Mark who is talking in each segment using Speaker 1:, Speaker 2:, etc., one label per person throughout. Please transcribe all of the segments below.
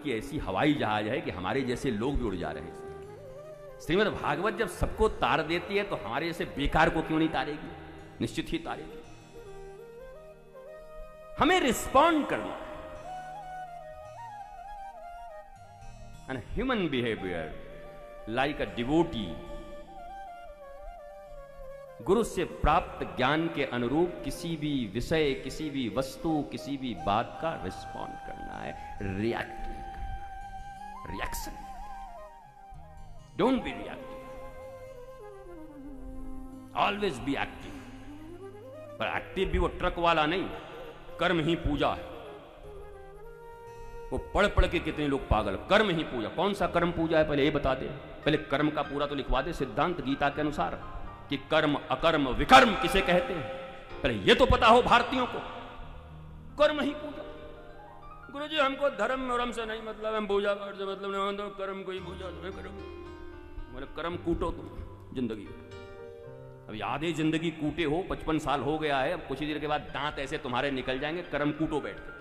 Speaker 1: की ऐसी हवाई जहाज है कि हमारे जैसे लोग भी उड़ जा रहे हैं। श्रीमद् भागवत जब सबको तार देती है तो हमारे जैसे बेकार को क्यों नहीं तारेगी? निश्चित ही तारेगी। हमें रिस्पॉन्ड करना है। And human behaviour like a devotee, गुरु से प्राप्त ज्ञान के अनुरूप किसी भी विषय, किसी भी वस्तु, किसी भी बात का रिस्पॉन्ड करना है, रिएक्ट नहीं करना। Reaction, don't be reactive, always be active. पर एक्टिव भी वो ट्रक वाला नहीं, कर्म ही पूजा है। वो पढ़ पढ़ के कितने लोग पागल, कर्म ही पूजा। कौन सा कर्म पूजा है पहले ये बता दे। पहले कर्म का पूरा तो लिखवा दे सिद्धांत गीता के अनुसार कि कर्म अकर्म विकर्म किसे कहते हैं, पहले ये तो पता हो भारतीयों को। कर्म ही पूजा। गुरुजी हमको धर्म और हमसे नहीं मतलब, हम पूजा पाठ से मतलब नहीं, तो कर्म को ही पूजा करो। मतलब कर्म कूटो तुम जिंदगी में। अभी आधे जिंदगी कूटे हो, 55 साल हो गया है, अब कुछ ही देर के बाद दांत ऐसे तुम्हारे निकल जाएंगे। कर्म कूटो बैठ के,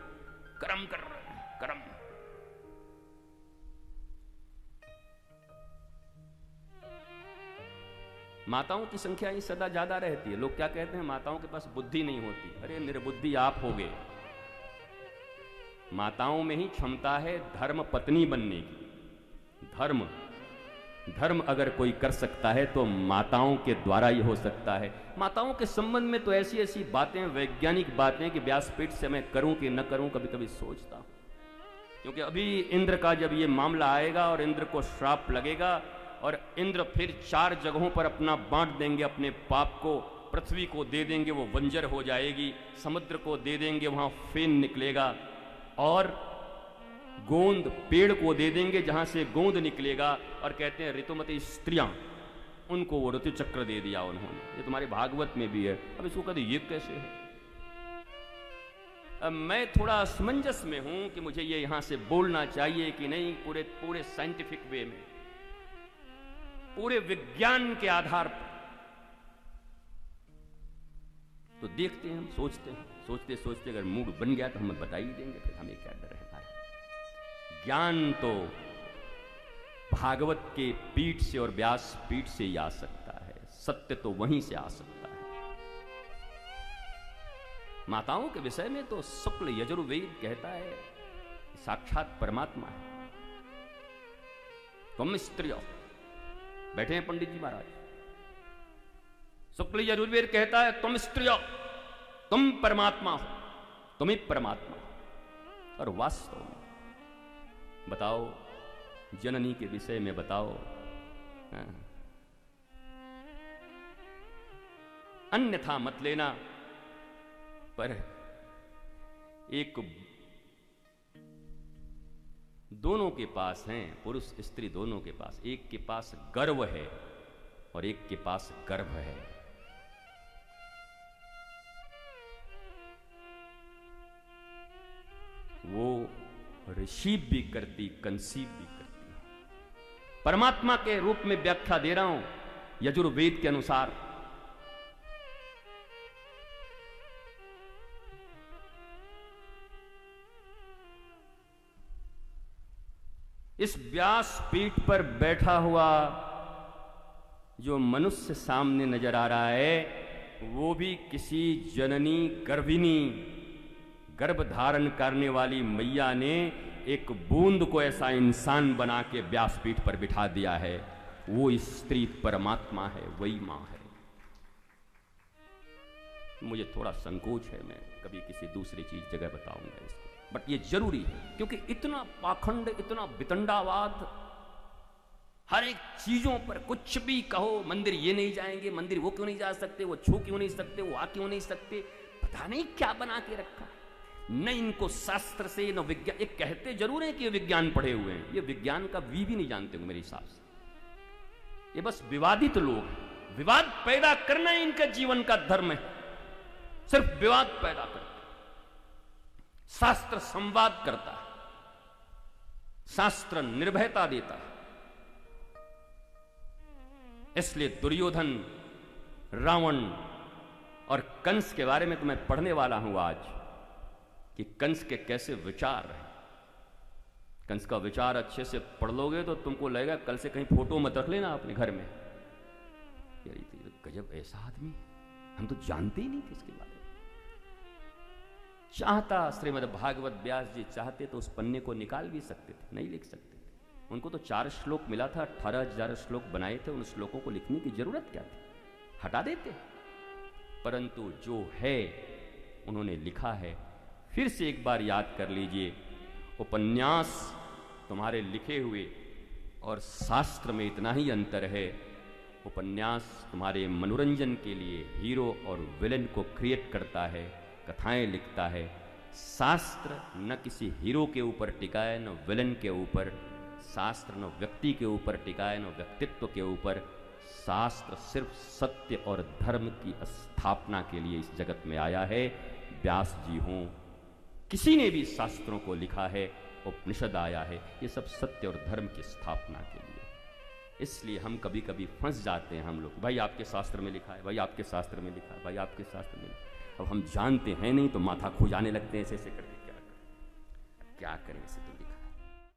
Speaker 1: कर्म कर रहे हैं, कर्म। माताओं की संख्या ही सदा ज्यादा रहती है। लोग क्या कहते हैं, माताओं के पास बुद्धि नहीं होती। अरे निर्बुद्धि आप हो गए। माताओं में ही क्षमता है धर्म पत्नी बनने की। धर्म अगर कोई कर सकता है तो माताओं के द्वारा ही हो सकता है। माताओं के संबंध में तो ऐसी ऐसी बातें, वैज्ञानिक बातें कि व्यासपीठ से मैं करूं कि न करूं कभी कभी सोचता हूं। क्योंकि अभी इंद्र का जब ये मामला आएगा और इंद्र को श्राप लगेगा और इंद्र फिर 4 जगहों पर अपना बांट देंगे अपने पाप को। पृथ्वी को दे देंगे, वो बंजर हो जाएगी। समुद्र को दे देंगे, वहां फेन निकलेगा। और गोंद पेड़ को दे देंगे, जहां से गोंद निकलेगा। और कहते हैं ऋतुमती स्त्रियां, उनको वो ऋतु चक्र दे दिया उन्होंने। ये तुम्हारे भागवत में भी है। अब इसको कहते ये कैसे है? अब मैं थोड़ा असमंजस में हूं कि मुझे ये यहां से बोलना चाहिए कि नहीं। पूरे साइंटिफिक वे में, पूरे विज्ञान के आधार पर तो देखते हैं, हम सोचते हैं, सोचते सोचते अगर मूड बन गया तो हमें बता ही देंगे। फिर हमें क्या डर है? ज्ञान तो भागवत के पीठ से और व्यास पीठ से ही आ सकता है। सत्य तो वहीं से आ सकता है। माताओं के विषय में तो शुक्ल यजुर्वेद कहता है साक्षात परमात्मा है। तुम स्त्रियों, बैठे हैं पंडित जी महाराज। शुक्ल यजुर्वेद कहता है तुम स्त्रियों, तुम परमात्मा हो, तुम ही परमात्मा हो। और वास्तव में बताओ, जननी के विषय में बताओ। अन्यथा मत लेना। पर एक दोनों के पास हैं, पुरुष स्त्री दोनों के पास। एक के पास गर्व है और एक के पास गर्भ है। वो रिसीव भी करती, कंसीव भी करती। परमात्मा के रूप में व्याख्या दे रहा हूं यजुर्वेद के अनुसार। इस व्यास पीठ पर बैठा हुआ जो मनुष्य सामने नजर आ रहा है, वो भी किसी जननी गर्भिणी, गर्भ धारण करने वाली मैया ने एक बूंद को ऐसा इंसान बना के व्यासपीठ पर बिठा दिया है। वो स्त्री परमात्मा है, वही मां है। मुझे थोड़ा संकोच है, मैं कभी किसी दूसरी चीज जगह बताऊंगा इसको, बट ये जरूरी है। क्योंकि इतना पाखंड, इतना वितंडावाद, हर एक चीजों पर कुछ भी कहो। मंदिर ये नहीं जाएंगे, मंदिर वो क्यों नहीं जा सकते, वो छू क्यों नहीं सकते, वो आ क्यों नहीं सकते, पता नहीं क्या बना के रखा। न इनको शास्त्र से न विज्ञान, ये कहते जरूर है कि ये विज्ञान पढ़े हुए हैं, ये विज्ञान का वी भी नहीं जानते मेरे हिसाब से। ये बस विवादित लोग हैं। विवाद पैदा करना ही इनका जीवन का धर्म है। सिर्फ विवाद पैदा करते। शास्त्र संवाद करता है, शास्त्र निर्भयता देता है। इसलिए दुर्योधन, रावण और कंस के बारे में तो मैं पढ़ने वाला हूं आज कि कंस के कैसे विचार हैं। कंस का विचार अच्छे से पढ़ लोगे तो तुमको लगेगा कल से कहीं फोटो मत रख लेना अपने घर में। यार ये गजब ऐसा आदमी, हम तो जानते ही नहीं थे इसके बारे में। चाहता श्रीमद् भागवत व्यास जी चाहते तो उस पन्ने को निकाल भी सकते थे, नहीं लिख सकते थे। उनको तो 4 श्लोक मिला था, 18,000 श्लोक बनाए थे, उन श्लोकों को लिखने की जरूरत क्या थी, हटा देते। परंतु जो है उन्होंने लिखा है। फिर से एक बार याद कर लीजिए, उपन्यास तुम्हारे लिखे हुए और शास्त्र में इतना ही अंतर है। उपन्यास तुम्हारे मनोरंजन के लिए हीरो और विलेन को क्रिएट करता है, कथाएं लिखता है। शास्त्र न किसी हीरो के ऊपर टिका है, न विलेन के ऊपर। शास्त्र न व्यक्ति के ऊपर टिका है, न व्यक्तित्व के ऊपर। शास्त्र सिर्फ सत्य और धर्म की स्थापना के लिए इस जगत में आया है। व्यास जी हों, किसी ने भी शास्त्रों को लिखा है, उपनिषद आया है, ये सब सत्य और धर्म की स्थापना के लिए। इसलिए हम कभी कभी फंस जाते हैं हम लोग, भाई आपके शास्त्र में लिखा है, भाई आपके शास्त्र में लिखा है, भाई आपके शास्त्र में लिखा है। अब हम जानते हैं नहीं तो माथा खो जाने लगते हैं, ऐसे ऐसे करके क्या करें, क्या करें, ऐसे तो